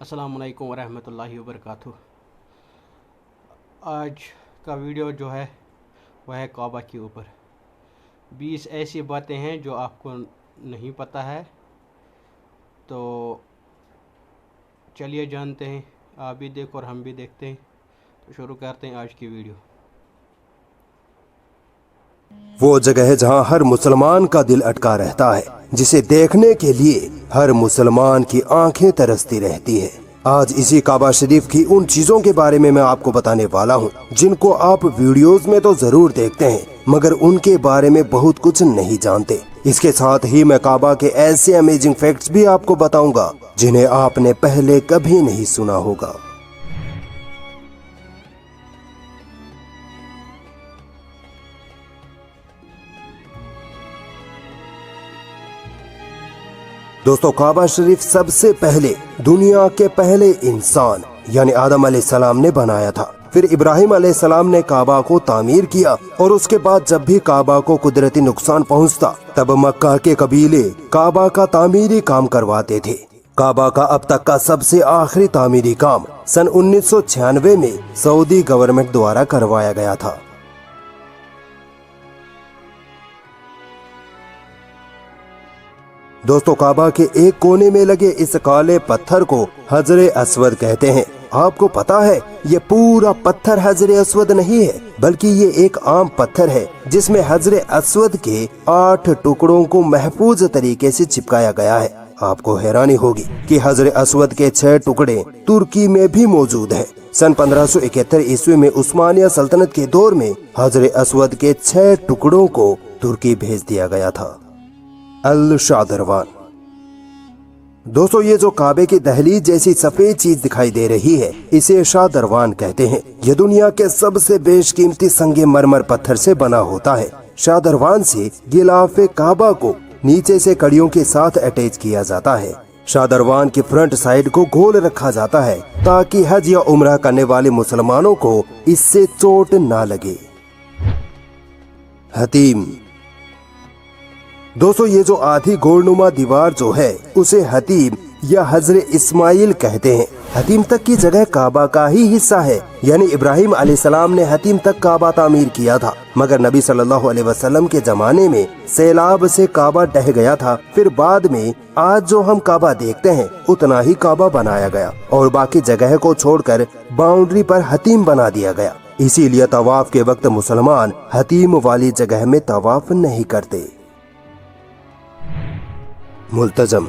अस्सलाम वालेकुम वरहमतुल्लाहि वबरकातुह। आज का वीडियो जो है वह है काबा के ऊपर 20 ऐसी बातें हैं जो आपको नहीं पता है। तो चलिए जानते हैं, आप भी देखो और हम भी देखते हैं। तो शुरू करते हैं आज की वीडियो। वो जगह है जहां हर मुसलमान का दिल अटका रहता है, जिसे देखने के लिए हर मुसलमान की आंखें तरसती रहती है। आज इसी काबा शरीफ की उन चीजों के बारे में मैं आपको बताने वाला हूं जिनको आप वीडियोस में तो जरूर देखते हैं, मगर उनके बारे में बहुत कुछ नहीं जानते। इसके साथ ही मैं काबा के ऐसे अमेजिंग फैक्ट्स भी आपको बताऊंगा जिन्हें आपने पहले कभी नहीं सुना होगा। दोस्तों, काबा शरीफ सबसे पहले दुनिया के पहले इंसान यानी आदम अलैहिस्सलाम ने बनाया था। फिर इब्राहिम अलैहिस्सलाम ने काबा को तामीर किया और उसके बाद जब भी काबा को कुदरती नुकसान पहुंचता तब मक्का के कबीले काबा का तामीरी काम करवाते थे। काबा का अब तक का सबसे आखिरी तामीरी काम सन 1996 में सऊदी गवर्नमेंट द्वारा करवाया गया था। दोस्तों, काबा के एक कोने में लगे इस काले पत्थर को हजरे अस्वद कहते हैं। आपको पता है ये पूरा पत्थर हजरे अस्वद नहीं है, बल्कि ये एक आम पत्थर है जिसमें हजरे अस्वद के 8 टुकड़ों को महफूज तरीके से चिपकाया गया है। आपको हैरानी होगी कि हजरे अस्वद के 6 टुकड़े तुर्की में भी मौजूद हैं। सन 1571 ईस्वी में उस्मानिया सल्तनत के दौर में हजरे अस्वद के 6 टुकड़ों को तुर्की भेज दिया गया था। अल शादरवान। दोस्तों, ये जो काबे की दहलीज जैसी सफेद चीज दिखाई दे रही है, इसे शादरवान कहते हैं। ये दुनिया के सबसे बेशकीमती संगे मरमर पत्थर से बना होता है। शादरवान से गिलाफे काबा को नीचे से कड़ियों के साथ अटैच किया जाता है। शादरवान की फ्रंट साइड को गोल रखा जाता है ताकि हज या उम्रा करने वाले मुसलमानों को इससे चोट ना लगे। हतीम। दोस्तों, ये जो आधी गोलनुमा दीवार जो है उसे हतीम या हजरे इस्माइल कहते हैं। हतीम तक की जगह काबा का ही हिस्सा है, यानी इब्राहिम अलैहिस्सलाम ने हतीम तक काबा तामीर किया था, मगर नबी सल्लल्लाहु अलैहि वसल्लम के जमाने में सैलाब से काबा ढह गया था। फिर बाद में आज जो हम काबा देखते हैं उतना ही काबा बनाया गया और बाकी जगह को छोड़कर बाउंड्री पर हतीम बना दिया गया। इसीलिए तवाफ के वक्त मुसलमान हतीम वाली जगह में तवाफ नहीं करते। मुल्तजम।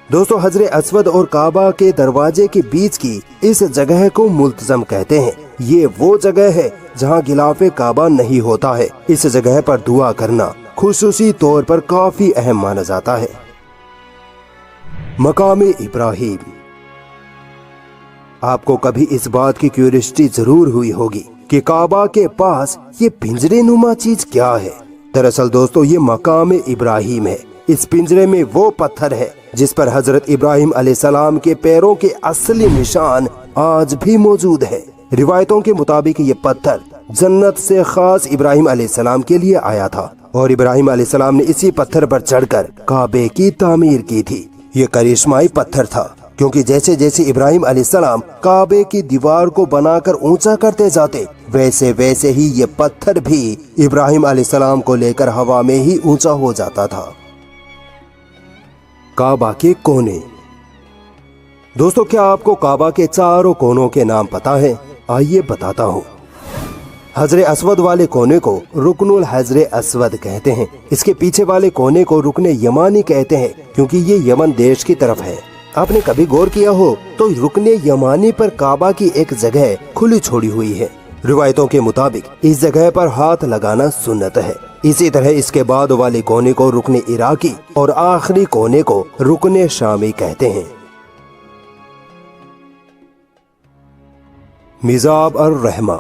दोस्तों, हजरे अस्वद और काबा के दरवाजे के बीच की इस जगह को मुल्तजम कहते हैं। ये वो जगह है जहां गिलाफे काबा नहीं होता है। इस जगह पर दुआ करना खुसूसी तौर पर काफी अहम माना जाता है। मकामे इब्राहिम। आपको कभी इस बात की क्यूरियोसिटी जरूर हुई होगी कि काबा के पास ये पिंजरे नुमा चीज क्या है। दरअसल दोस्तों, ये मकाम इब्राहिम है। इस पिंजरे में वो पत्थर है जिस पर हजरत इब्राहिम अलैहिस्सलाम के पैरों के असली निशान आज भी मौजूद है। रिवायतों के मुताबिक ये पत्थर जन्नत से खास इब्राहिम अलैहिस्सलाम के लिए आया था और इब्राहिम अलैहिस्सलाम ने इसी पत्थर पर चढ़कर काबे की तामीर की थी। ये करिश्माई पत्थर था क्योंकि जैसे जैसे इब्राहिम अलैहिस्सलाम काबे की दीवार को बनाकर ऊंचा करते जाते, वैसे वैसे ही ये पत्थर भी इब्राहिम अलैहिस्सलाम को लेकर हवा में ही ऊंचा हो जाता था। काबा के कोने। दोस्तों, क्या आपको काबा के चारों कोनों के नाम पता है? आइए बताता हूँ। हजरे अस्वद वाले कोने को रुकनुल हजरे अस्वद कहते हैं। इसके पीछे वाले कोने को रुकने यमानी कहते हैं क्योंकि ये यमन देश की तरफ है। आपने कभी गौर किया हो तो रुकने यमानी पर काबा की एक जगह खुली छोड़ी हुई है। रिवायतों के मुताबिक इस जगह पर हाथ लगाना सुन्नत है। इसी तरह इसके बाद वाले कोने को रुकने इराकी और आखिरी कोने को रुकने शामी कहते हैं। मिजाब अर रहमा।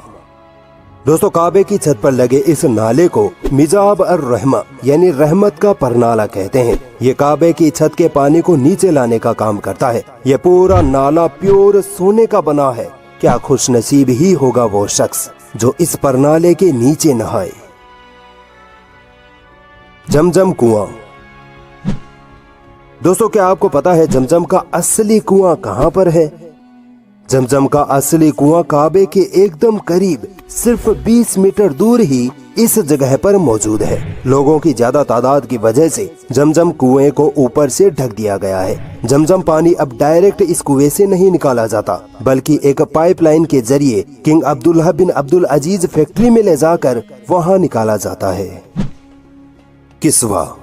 दोस्तों, काबे की छत पर लगे इस नाले को मिजाब अर रहमा यानी रहमत का परनाला कहते हैं। ये काबे की छत के पानी को नीचे लाने का काम करता है। ये पूरा नाला प्योर सोने का बना है। क्या खुश नसीब ही होगा वो शख्स जो इस परनाले के नीचे नहाए। जमजम कुआं। दोस्तों क्या आपको पता है जमजम का असली कुआं कहां पर है? जमजम का असली कुआं काबे के एकदम करीब सिर्फ 20 मीटर दूर ही इस जगह पर मौजूद है। लोगों की ज्यादा तादाद की वजह से जमजम कुएं को ऊपर से ढक दिया गया है। जमजम पानी अब डायरेक्ट इस कुएं से नहीं निकाला जाता, बल्कि एक पाइपलाइन के जरिए किंग अब्दुल्लाह बिन अब्दुल अजीज फैक्ट्री में ले जाकर वहां निकाला जाता है। किस्वा।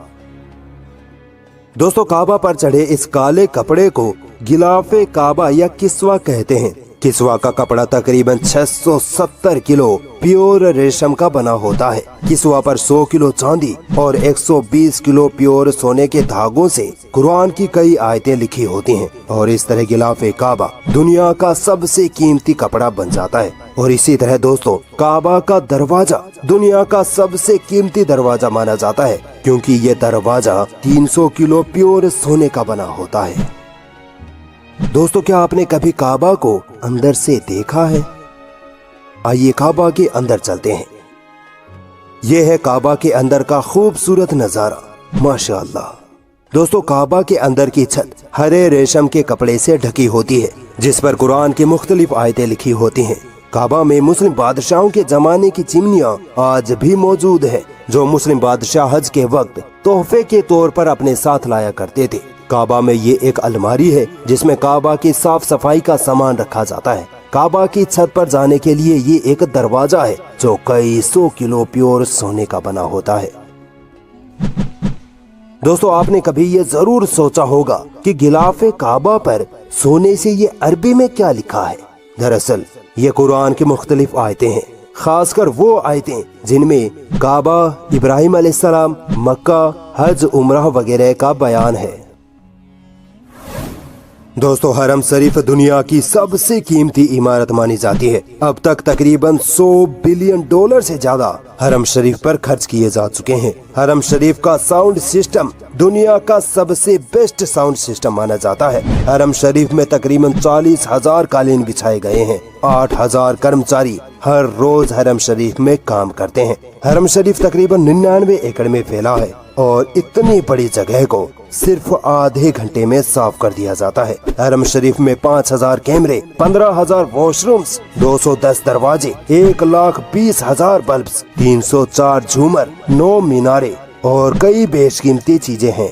दोस्तों काबा पर चढ़े इस काले कपड़े को गिलाफे काबा या किस्वा कहते हैं। किस्वा का कपड़ा तकरीबन 670 किलो प्योर रेशम का बना होता है। किस्वा पर 100 किलो चांदी और 120 किलो प्योर सोने के धागों से कुरान की कई आयतें लिखी होती हैं और इस तरह गिलाफे काबा दुनिया का सबसे कीमती कपड़ा बन जाता है। और इसी तरह दोस्तों काबा का दरवाजा दुनिया का सबसे कीमती दरवाजा माना जाता है, क्योंकि ये दरवाजा 300 किलो प्योर सोने का बना होता है। दोस्तों क्या आपने कभी काबा को अंदर से देखा है? आइए काबा के अंदर चलते हैं। यह है काबा के अंदर का खूबसूरत नजारा, माशाअल्लाह। दोस्तों काबा के अंदर की छत हरे रेशम के कपड़े से ढकी होती है, जिस पर कुरान की मुख्तलिफ आयतें लिखी होती हैं। काबा में मुस्लिम बादशाहों के जमाने की चिमनियां आज भी मौजूद है, जो मुस्लिम बादशाह हज के वक्त तोहफे के तौर पर अपने साथ लाया करते थे। काबा में ये एक अलमारी है जिसमें काबा की साफ सफाई का सामान रखा जाता है। काबा की छत पर जाने के लिए ये एक दरवाजा है जो कई 100 किलो प्योर सोने का बना होता है। दोस्तों आपने कभी ये जरूर सोचा होगा कि गिलाफे काबा पर सोने से ये अरबी में क्या लिखा है। दरअसल ये कुरान की मुख्तलिफ आयतें हैं, खासकर वो आयतें जिनमें काबा, इब्राहिम अलैहिस्सलाम, मक्का, हज, उम्रह वगैरह का बयान है। दोस्तों हरम शरीफ दुनिया की सबसे कीमती इमारत मानी जाती है। अब तक तकरीबन 100 बिलियन डॉलर से ज्यादा हरम शरीफ पर खर्च किए जा चुके हैं। हरम शरीफ का साउंड सिस्टम दुनिया का सबसे बेस्ट साउंड सिस्टम माना जाता है। हरम शरीफ में तकरीबन 40,000 कालीन बिछाए गए हैं। 8,000 कर्मचारी हर रोज हरम शरीफ में काम करते हैं। हरम शरीफ तकरीबन 99 एकड़ में फैला है और इतनी बड़ी जगह को सिर्फ आधे घंटे में साफ कर दिया जाता है। हरम शरीफ में 5,000 कैमरे, 15,000 वॉशरूम्स, 210 दरवाजे, 1,20,000 बल्ब, 304 झूमर, 9 मीनारे और कई बेशकीमती चीजें हैं।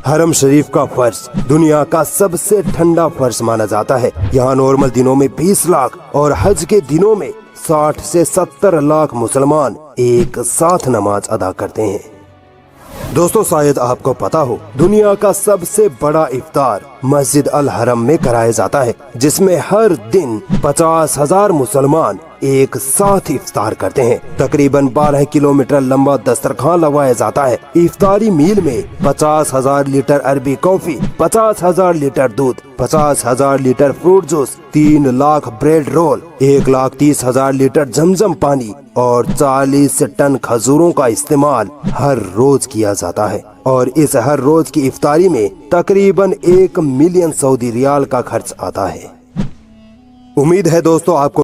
हरम शरीफ का फर्श दुनिया का सबसे ठंडा फर्श माना जाता है। यहाँ नॉर्मल दिनों में 20 लाख और हज के दिनों में 60 से 70 लाख मुसलमान एक साथ नमाज अदा करते हैं। दोस्तों शायद आपको पता हो दुनिया का सबसे बड़ा इफ्तार मस्जिद अल हरम में कराया जाता है, जिसमें हर दिन 50,000 मुसलमान एक साथ इफ्तार करते हैं। तकरीबन 12 किलोमीटर लंबा दस्तरखान लगवाया जाता है। इफ्तारी मील में 50,000 लीटर अरबी कॉफी, 50,000 लीटर दूध, 50,000 litre fruit juice, 3 lakh bread roll, 1,30,000 litre Zamzam पानी और 40 टन खजूरों का इस्तेमाल हर रोज किया जाता है। और इस हर रोज की इफ्तारी में तकरीबन 1 मिलियन सऊदी रियाल का खर्च आता है। उम्मीद है दोस्तों आपको